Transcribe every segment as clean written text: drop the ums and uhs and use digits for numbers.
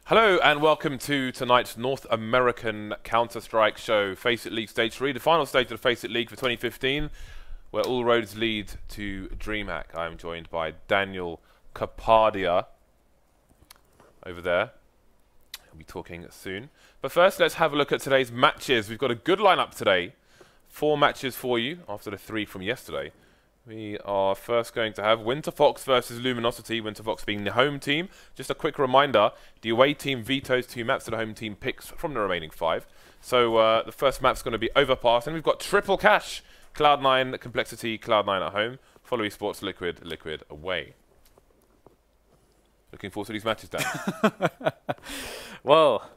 Hello and welcome to tonight's North American Counter-Strike show, FACEIT League Stage 3, the final stage of the FACEIT League for 2015, where all roads lead to DreamHack. I am joined by Daniel Kapadia over there. We'll be talking soon. But first, let's have a look at today's matches. We've got a good lineup today. 4 matches for you after the 3 from yesterday. We are first going to have Winterfox versus Luminosity, Winterfox being the home team. Just a quick reminder, the away team vetoes 2 maps, so the home team picks from the remaining 5. So the first map's going to be Overpass, and we've got triple cash. Cloud9, Complexity, Cloud9 at home. Follow Esports, Liquid, Liquid away. Looking forward to these matches, Dan. Well,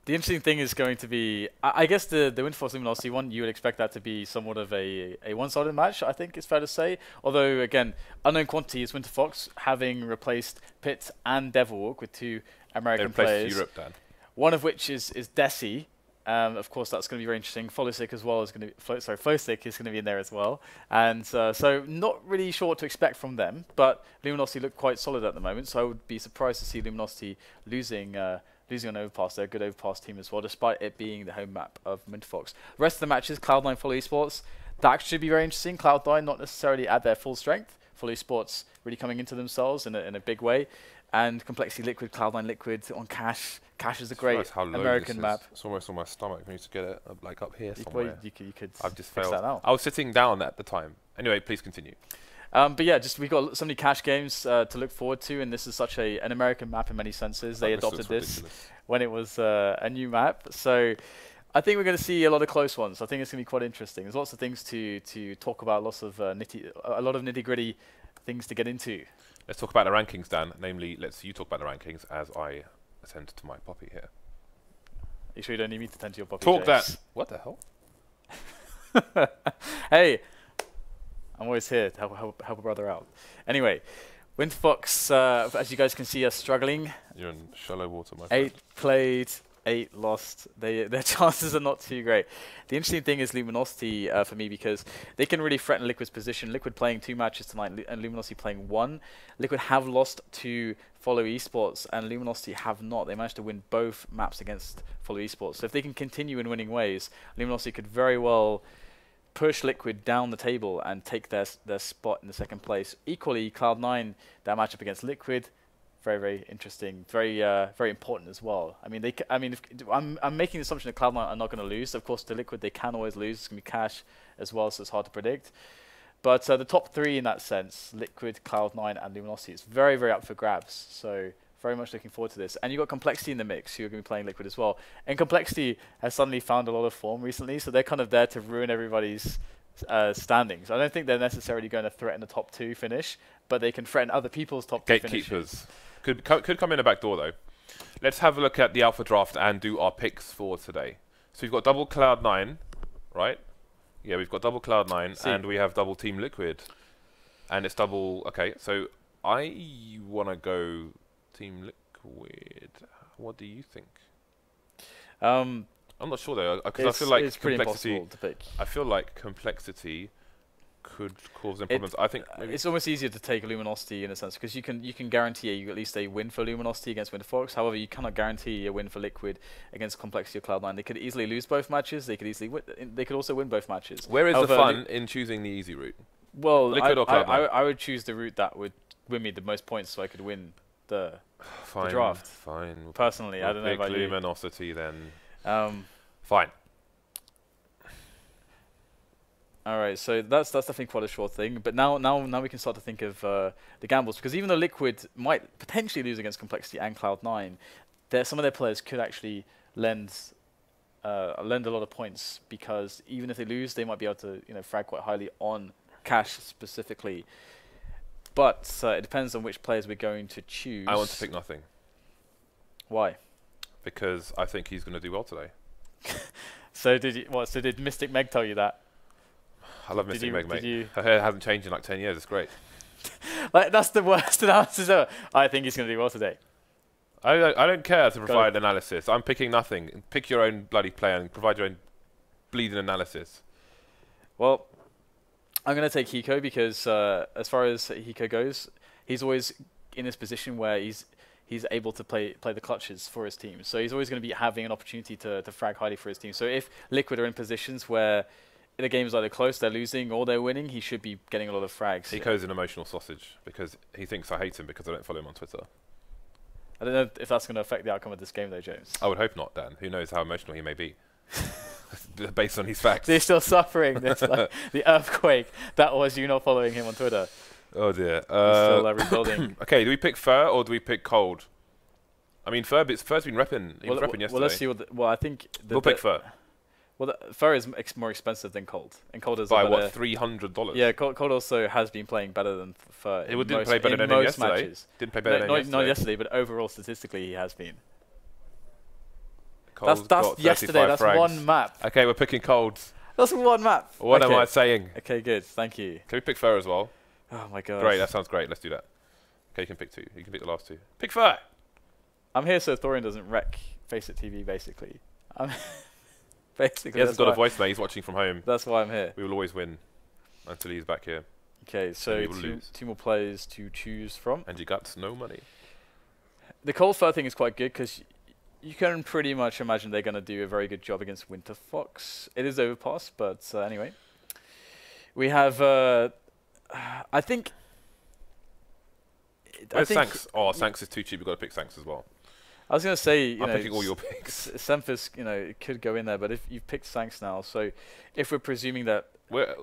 the interesting thing is going to be, I guess the Winterfox Luminosity one, you would expect that to be somewhat of a one-sided match, I think it's fair to say. Although, again, unknown quantity is Winterfox, having replaced Pitt and Devilwalk with 2 American players. Europe, Dan. One of which is Desi. Of course, that's going to be very interesting. Flowstick as well is going to be, Flowstick is going to be in there as well. And so not really sure what to expect from them, but Luminosity look quite solid at the moment, so I would be surprised to see Luminosity losing on Overpass. They're a good Overpass team as well, despite it being the home map of Winterfox. The rest of the matches, Cloud9, Follow Esports, that should be very interesting. Cloud9 not necessarily at their full strength. Follow Esports really coming into themselves in a big way. And Complexity Liquid, Cloud9 Liquid on Cash. Cash is a great American map. It's almost on my stomach. I need to get it like up here somewhere. You could I've just fix failed. that out. I was sitting down at the time. Anyway, please continue. But yeah, just we've got so many cash games to look forward to, and this is such an American map in many senses. They adopted this when it was a new map, so I think we're going to see a lot of close ones. I think it's going to be quite interesting. There's lots of things to talk about, lots of a lot of nitty-gritty things to get into. Let's talk about the rankings, Dan. Namely, you talk about the rankings as I attend to my poppy here. You sure you don't need me to attend to your poppy? Talk James? that. What the hell? Hey, I'm always here to help a brother out. Anyway, Winterfox, as you guys can see, are struggling. You're in shallow water, my friend. 8 played, 8 lost. Their chances are not too great. The interesting thing is Luminosity for me, because they can really threaten Liquid's position. Liquid playing 2 matches tonight and Luminosity playing 1. Liquid have lost to Follow Esports and Luminosity have not. They managed to win both maps against Follow Esports. So if they can continue in winning ways, Luminosity could very well push Liquid down the table and take their spot in the 2nd place. Equally, Cloud9, their matchup against Liquid, very, very interesting, very important as well. I mean, I'm making the assumption that Cloud9 are not going to lose. Of course, to Liquid they can always lose. It's going to be Cash as well, so it's hard to predict. But the top 3 in that sense, Liquid, Cloud9, and Luminosity, is very, very up for grabs. So very much looking forward to this. And you've got Complexity in the mix, who are going to be playing Liquid as well. And Complexity has suddenly found a lot of form recently, so they're kind of there to ruin everybody's standings. I don't think they're necessarily going to threaten the top 2 finish, but they can threaten other people's top 2 finishes. Gatekeepers. Could come in a back door, though. Let's have a look at the Alpha Draft and do our picks for today. So we've got double Cloud9, right? Yeah, we've got double Cloud9, and we have double Team Liquid. And it's double... Okay, so I want to go Team Liquid. What do you think? I'm not sure, though, because I feel like it's pretty impossible to pick. I feel like Complexity could cause them problems. I think maybe it's almost easier to take Luminosity in a sense, because you can guarantee at least a win for Luminosity against Winterfox. However, you cannot guarantee a win for Liquid against Complexity or Cloud9. They could easily lose both matches. They could easily they could also win both matches. Where is the fun in choosing the easy route? Well, Liquid or Cloud9? I would choose the route that would win me the most points, so I could win the draft. Fine. Personally, I don't know about you. Luminosity then. Fine. All right, so that's definitely quite a short thing. But now we can start to think of the gambles, because even though Liquid might potentially lose against Complexity and Cloud9, some of their players could actually lend a lot of points, because even if they lose, they might be able to frag quite highly on Cash specifically. But it depends on which players we're going to choose. I want to pick nothing. Why? Because I think he's going to do well today. So did Mystic Meg tell you that? I love Mystic Meg, mate. Her hair hasn't changed in like 10 years. It's great. Like, that's the worst analysis ever. I think he's going to do well today. I don't care to provide analysis. I'm picking nothing. Pick your own bloody player and provide your own bleeding analysis. Well, I'm going to take Hiko because as far as Hiko goes, he's always in this position where he's able to play the clutches for his team. So he's always going to be having an opportunity to frag highly for his team. So if Liquid are in positions where the game's either close, they're losing, or they're winning, he should be getting a lot of frags. Eco's an emotional sausage because he thinks I hate him because I don't follow him on Twitter. I don't know if that's going to affect the outcome of this game, though, James. I would hope not, Dan. Who knows how emotional he may be, based on his facts. They're still suffering this, like, the earthquake that was you not following him on Twitter. Oh dear. Still rebuilding. Okay, do we pick Fur or do we pick Cold? I mean, Fur's been repping. He was repping yesterday. Well, let's see what I think. We'll pick Fur. Well, Fur is more expensive than Cold, and Cold is by what, $300? Yeah, Cold also has been playing better than Fur. It didn't play better than him yesterday. Matches. Didn't play better than him yesterday. Not yesterday, but overall statistically he has been. Cold's that's yesterday. That's frags. one map. Okay, we're picking Cold. That's one map. What am I saying? Okay, good. Thank you. Can we pick Fur as well? Oh my god. Great, that sounds great. Let's do that. Okay, you can pick 2. You can pick the last 2. Pick Fur. I'm here so Thorian doesn't wreck FACEIT TV, basically. Basically, he hasn't got a voice, mate. He's watching from home. That's why I'm here. We will always win until he's back here. Okay, so 2 more players to choose from. And you got no money. The Cold Fur thing is quite good because you can pretty much imagine they're going to do a very good job against Winter Fox. It is overpass, but anyway. We have, I think... Where's Sanks? Oh, Sanks is too cheap. We've got to pick Sanks as well. I was going to say, you know, I'm picking all your picks. Semphis, you know, it could go in there, but if you've picked Sanks now, so if we're presuming that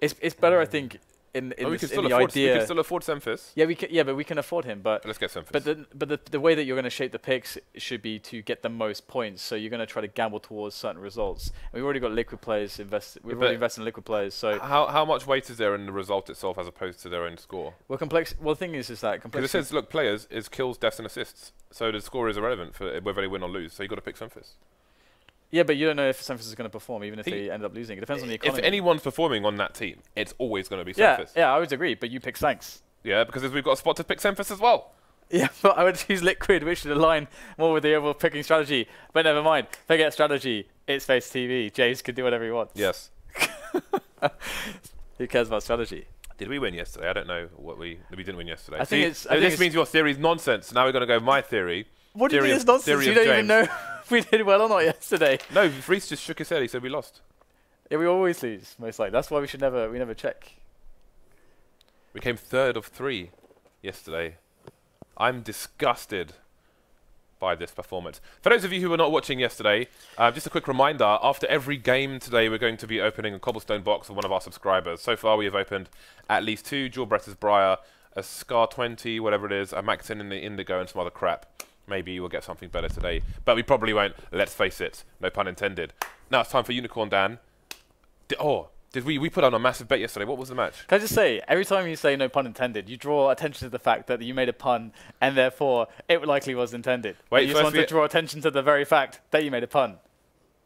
it's better, I think, in the idea. We can still afford Semphis. Yeah, but we can afford him. But let's get Semphis. But the way that you're going to shape the picks should be to get the most points. So you're going to try to gamble towards certain results. And we've already got liquid players invested. We've already invested in liquid players. So how much weight is there in the result itself as opposed to their own score? Well, the thing is that because it says, look, players is kills, deaths, and assists. So the score is irrelevant for whether they win or lose. So you got to pick Semphis. Yeah, but you don't know if Semphis is going to perform, even if they end up losing. It depends on the economy. If anyone's performing on that team, it's always going to be Semphis. Yeah, I would agree, but you pick Sanks. Yeah, because we've got a spot to pick Semphis as well. Yeah, but I would choose Liquid, which should align more with the overall picking strategy. But never mind. Forget strategy. It's FACEIT TV. James can do whatever he wants. Yes. Who cares about strategy? Did we win yesterday? I don't know what we didn't win yesterday. I think this means your theory is nonsense. Now we're going to go my theory. What do you mean it's nonsense? You don't even know if we did well or not yesterday. No, Reese just shook his head. He said we lost. Yeah, we always lose, most likely. That's why we never check. We came 3rd of 3 yesterday. I'm disgusted by this performance. For those of you who were not watching yesterday, just a quick reminder, after every game today we're going to be opening a cobblestone box for one of our subscribers. So far we have opened at least 2 Jewel Bretters Briar, a Scar 20, whatever it is, a Maxin in the Indigo and some other crap. Maybe we'll get something better today, but we probably won't. Let's face it, no pun intended. Now it's time for Unicorn Dan. Did we put on a massive bet yesterday? What was the match? Can I just say, every time you say no pun intended, you draw attention to the fact that you made a pun and therefore it likely was intended. Wait, you just want to draw attention to the very fact that you made a pun.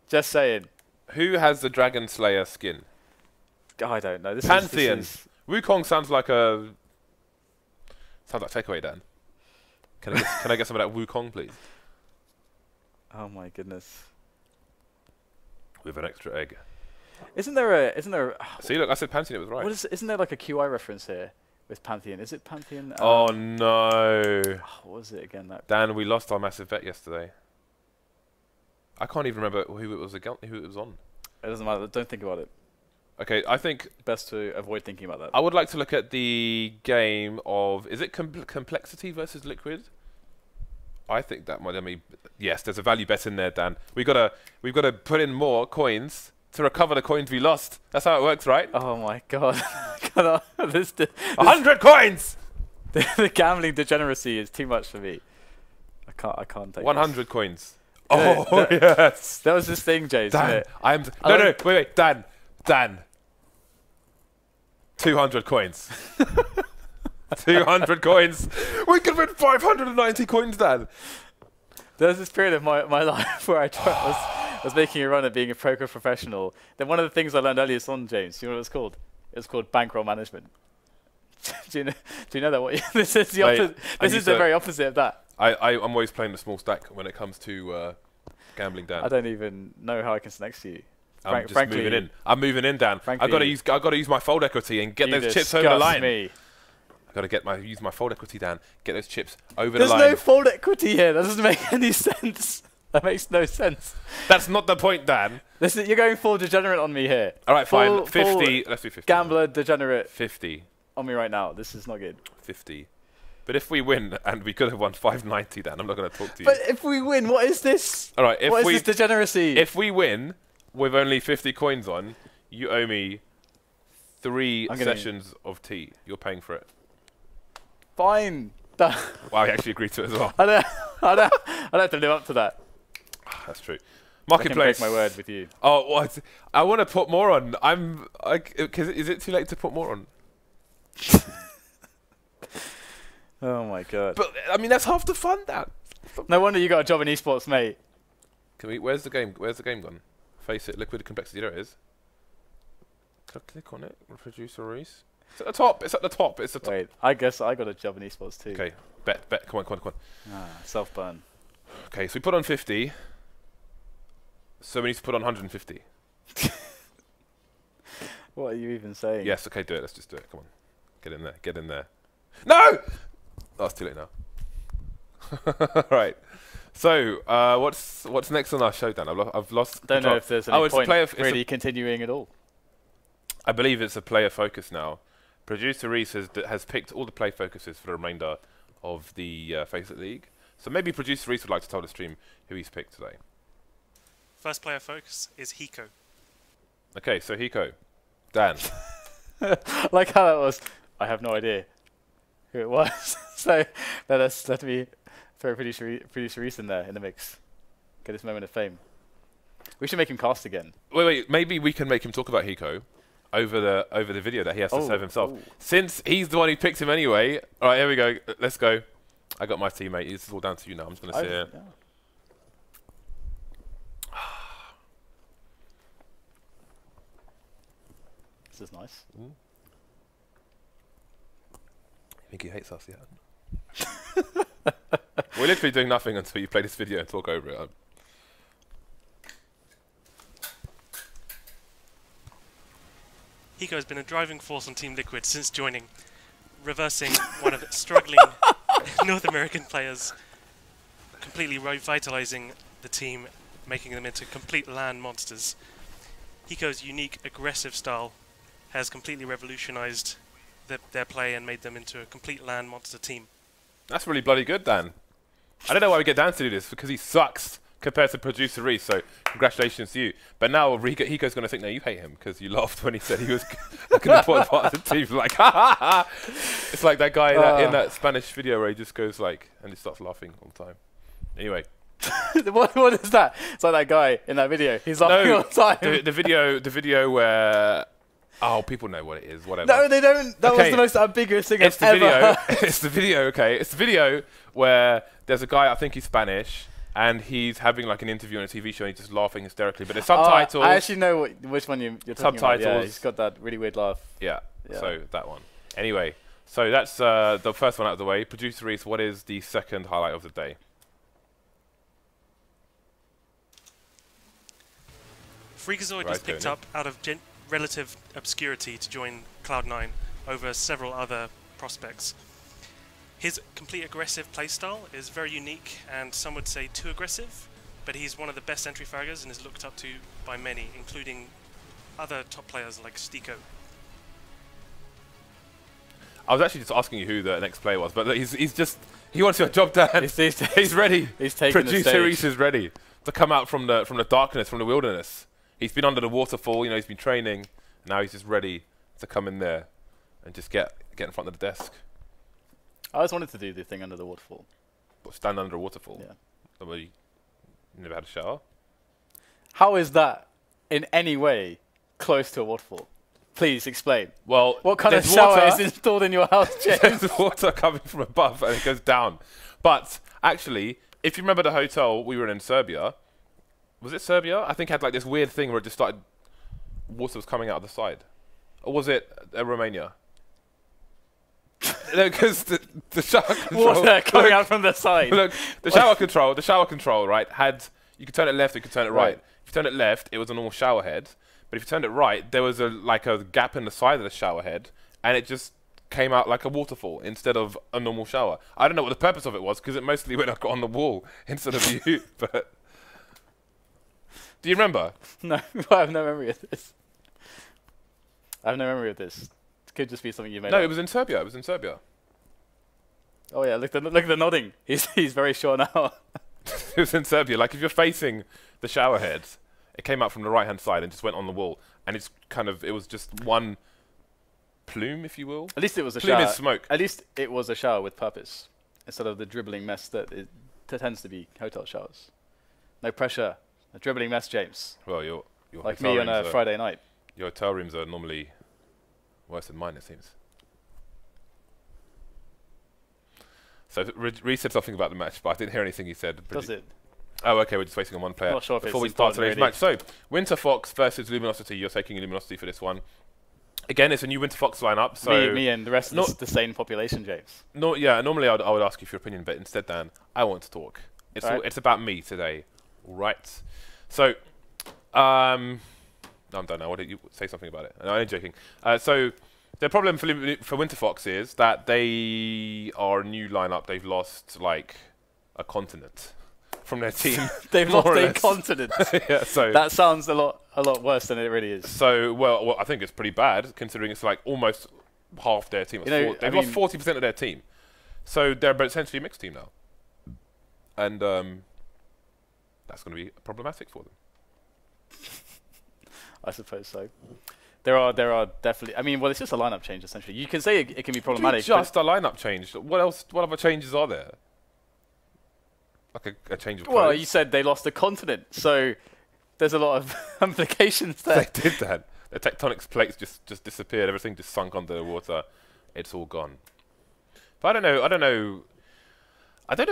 Just saying. Who has the Dragon Slayer skin? I don't know. Pantheon. Wukong sounds like takeaway, Dan. Can I get some of that Wukong, please? Oh my goodness. With an extra egg. Isn't there See, look, I said Pantheon, it was right. Isn't there like a QI reference here with Pantheon? Is it Pantheon? Oh no. What was it again? Dan, we lost our massive bet yesterday. I can't even remember who it was on. It doesn't matter. Don't think about it. Okay, I think best to avoid thinking about that. I would like to look at the game of, is it Complexity versus Liquid? I think that might be, yes, there's a value bet in there, Dan. We've got to put in more coins to recover the coins we lost. That's how it works, right? Oh my god. 100 coins! The gambling degeneracy is too much for me. I can't take 100 coins. Oh, yes. That was this thing, Jace. Dan, wait, Dan. 200 coins. 200 coins. We could win 590 coins, Dan. There was this period of my life where I was making a run at being a poker professional. Then one of the things I learned earliest on, James, do you know what it's called? It's called bankroll management. do you know that? This is the opposite. This is the very opposite of that. I'm always playing the small stack when it comes to gambling, Dan. I don't even know how I can sit next to you. I'm just moving in. I'm moving in, Dan. I got to use my fold equity and get those chips over the line. Me. Got to use my fold equity, Dan. Get those chips over There's the line. no fold equity here. That doesn't make any sense. That makes no sense. That's not the point, Dan. Listen, you're going full degenerate on me here. All right, fine. Full 50. Let's do 50. Gambler degenerate 50. on me right now. This is not good. 50. But if we win, and we could have won 590, Dan, I'm not going to talk to you. But if we win, what is this? All right, What is this degeneracy? If we win with only 50 coins on, you owe me 3 sessions of tea. You're paying for it. Fine. Wow, I actually agreed to it as well. I don't have to live up to that. That's true. I can Marketplace. break my word with you. Oh, what? I want to put more on. Is it too late to put more on? Oh my god. But I mean, that's half the fun, Dan. No wonder you got a job in esports, mate. Can we? Where's the game? Where's the game gone? FACEIT Liquid Complexity. There it is. Can I click on it? Reproduce or erase? It's at the top. It's at the top. It's the top. Wait, I guess I got a job in esports too. Okay, bet. Come on. Ah, self-burn. Okay, so we put on 50. So we need to put on 150. What are you even saying? Yes. Okay, do it. Let's just do it. Come on. Get in there. Get in there. No! Oh, it's too late now. Right. So, what's next on our show, Dan? I've lost. Don't know if there's any point really continuing at all. I believe it's a player focus now. Producer Reese has picked all the play focuses for the remainder of the FACEIT League. So maybe Producer Reese would like to tell the stream who he's picked today. First player focus is Hiko. Okay, so Hiko. Dan. Like how that was. I have no idea who it was. So let me throw producer Reese in there in the mix. Get this moment of fame. We should make him cast again. Wait. Maybe we can make him talk about Hiko over the video that he has to serve himself. Since he's the one who picked him anyway. All right, here we go. Let's go. I got my teammate. This is all down to you now. I'm just going to sit here. Yeah. This is nice. Mm. I think he hates us, yeah. We're literally doing nothing until you play this video and talk over it. Hiko has been a driving force on Team Liquid since joining, reversing one of its struggling North American players, completely revitalizing the team, making them into complete LAN monsters. Hiko's unique, aggressive style has completely revolutionized their play and made them into a complete LAN monster team. That's really bloody good, Dan. I don't know why we get Dan to do this, because he sucks compared to Producer Reese, so congratulations to you. But now Hiko's going to think, no, you hate him, because you laughed when he said he was like an important part of the team. Like, ha ha ha! It's like that guy in that Spanish video where he just goes like, and he starts laughing all the time. Anyway. what is that? It's like that guy in that video. He's laughing all the time. The video where... Oh, people know what it is, whatever. No, they don't. That was the most ambiguous thing I've ever heard. It's the video, okay. It's the video where there's a guy, I think he's Spanish, and he's having like an interview on a TV show and he's just laughing hysterically. But there's subtitles. I actually know which one you're talking subtitles. about. Yeah, he's got that really weird laugh. Yeah, so that one. Anyway, so that's the first one out of the way. Producer Reese, what is the second highlight of the day? Freakazoid was picked up out of relative obscurity to join Cloud9 over several other prospects. His complete aggressive playstyle is very unique and some would say too aggressive, but he's one of the best entry fraggers and is looked up to by many, including other top players like Stiko. I was actually just asking you who the next player was, but he wants your job done. He's ready. He's taking the stage. Producer Reese is ready to come out from the darkness, from the wilderness. He's been under the waterfall, he's been training. Now he's just ready to come in there and just get in front of the desk. I always wanted to do the thing under the waterfall. What, stand under a waterfall? Yeah. Somebody never had a shower? How is that in any way close to a waterfall? Please explain. Well, what kind of shower is installed in your house, James? There's water coming from above and it goes down. But actually, if you remember the hotel we were in Serbia, was it Serbia? I think it had like this weird thing where it just started, water was coming out of the side. Or was it Romania? No, because the shower control... Water coming out from the side. Look, the shower control, right, you could turn it left, you could turn it right. If you turn it left, it was a normal shower head. But if you turned it right, there was a gap in the side of the shower head, and it just came out like a waterfall instead of a normal shower. I don't know what the purpose of it was, because it mostly went on the wall instead of you. But do you remember? No, I have no memory of this. I have no memory of this. It could just be something you made No, up. it was in Serbia. It was in Serbia. Oh yeah, look at the nodding. He's very sure now. It was in Serbia. Like, if you're facing the shower heads, it came out from the right-hand side and just went on the wall. And it's kind of, it was just one plume, if you will. At least it was a Plume shower. is smoke. At least it was a shower with purpose, instead of the dribbling mess that it tends to be hotel showers. No pressure, a dribbling mess, James. Well, your Like hotel me on a rooms Friday night. Your hotel rooms are normally worse than mine, it seems. So Reece said something about the match, but I didn't hear anything he said. Does it? Oh, okay, we're just waiting on one player. Not sure if before we it's start today's important, match. So, Winter Fox versus Luminosity. You're taking Luminosity for this one. Again, it's a new Winter Fox lineup. So me and the rest of the sane population, James. No, yeah. Normally, I would ask you for your opinion, but instead, Dan, I want to talk. It's about me today, all right? So, no, I'm done now. What did you say something about it? No, I'm joking. So, the problem for Winter Fox is that they are a new lineup. They've lost like a continent from their team. They've lost a continent. Yeah, so that sounds a lot worse than it really is. So, well, I think it's pretty bad considering it's like almost half their team. They've lost 40% of their team, so they're essentially a mixed team now, and that's going to be problematic for them. I suppose so. There are definitely. I mean, well, it's just a lineup change essentially. You can say it can be problematic. Just a lineup change. What else? What other changes are there? Like a change of clothes? Well, you said they lost a continent, so there's a lot of implications there. They did that. The tectonic plates just disappeared. Everything just sunk under the water. It's all gone. But I don't know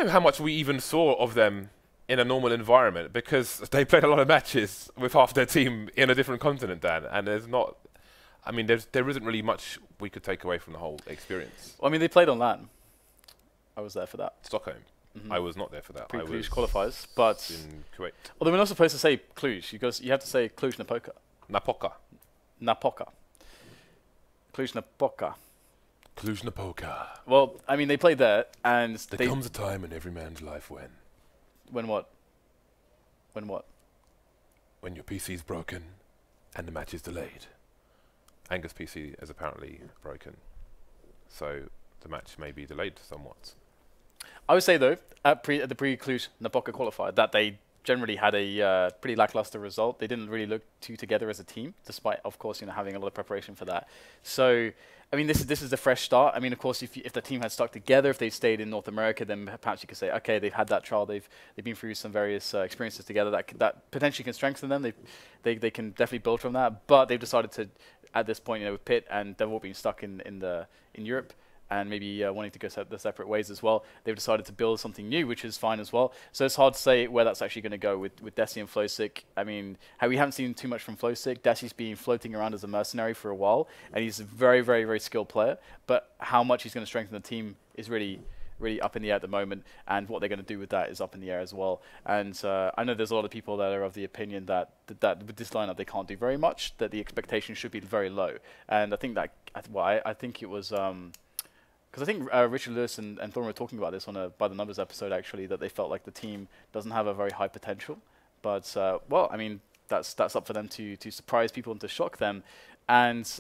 how much we even saw of them in a normal environment, because they played a lot of matches with half their team in a different continent, Dan, and there isn't really much we could take away from the whole experience. Well, I mean, they played on LAN. I was there for that. Stockholm. I was not there for that. Pre-Cluj qualifiers, but in Kuwait. Although we're not supposed to say Cluj, because you have to say Cluj-Napoca. Napoca. Cluj-Napoca. Cluj-Napoca. Well, I mean, they played there, and there comes a time in every man's life when. When what? When what? When your PC's broken and the match is delayed. Angus' PC is apparently broken, so the match may be delayed somewhat. I would say, though, at the pre-Cluj-Napoca qualifier, that they generally had a pretty lackluster result. They didn't really look too together as a team, despite, of course, having a lot of preparation for that. So, I mean, this is a fresh start. I mean, of course, if the team had stuck together, if they stayed in North America, then perhaps you could say, okay, they've had that trial, they've been through some various experiences together that potentially can strengthen them. They can definitely build from that. But they've decided to, at this point, with Pitt and Devil being stuck in Europe, and maybe wanting to go the separate ways as well, they've decided to build something new, which is fine as well. So it's hard to say where that's actually going to go with Desi and Flowsick. I mean, we haven't seen too much from Flowsick. Desi's been floating around as a mercenary for a while, and he's a very, very, very skilled player. But how much he's going to strengthen the team is really up in the air at the moment, and what they're going to do with that is up in the air as well. And I know there's a lot of people that are of the opinion that with this lineup they can't do very much, that the expectation should be very low. And I think that, I think it was... because I think Richard Lewis and Thorne were talking about this on a By the Numbers episode, actually, that they felt like the team doesn't have a very high potential. But, well, I mean, that's up for them to surprise people and to shock them. And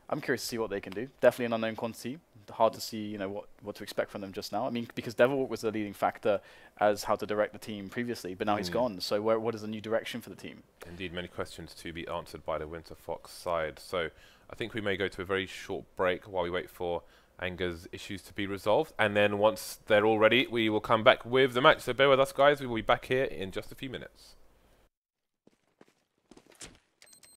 I'm curious to see what they can do. Definitely an unknown quantity. Hard to see, what to expect from them just now. I mean, because Devil was the leading factor as how to direct the team previously, but now he's gone. So what is the new direction for the team? Indeed, many questions to be answered by the Winter Fox side. So I think we may go to a very short break while we wait for Anger's issues to be resolved, and then once they're all ready, we will come back with the match. So bear with us, guys. We will be back here in just a few minutes.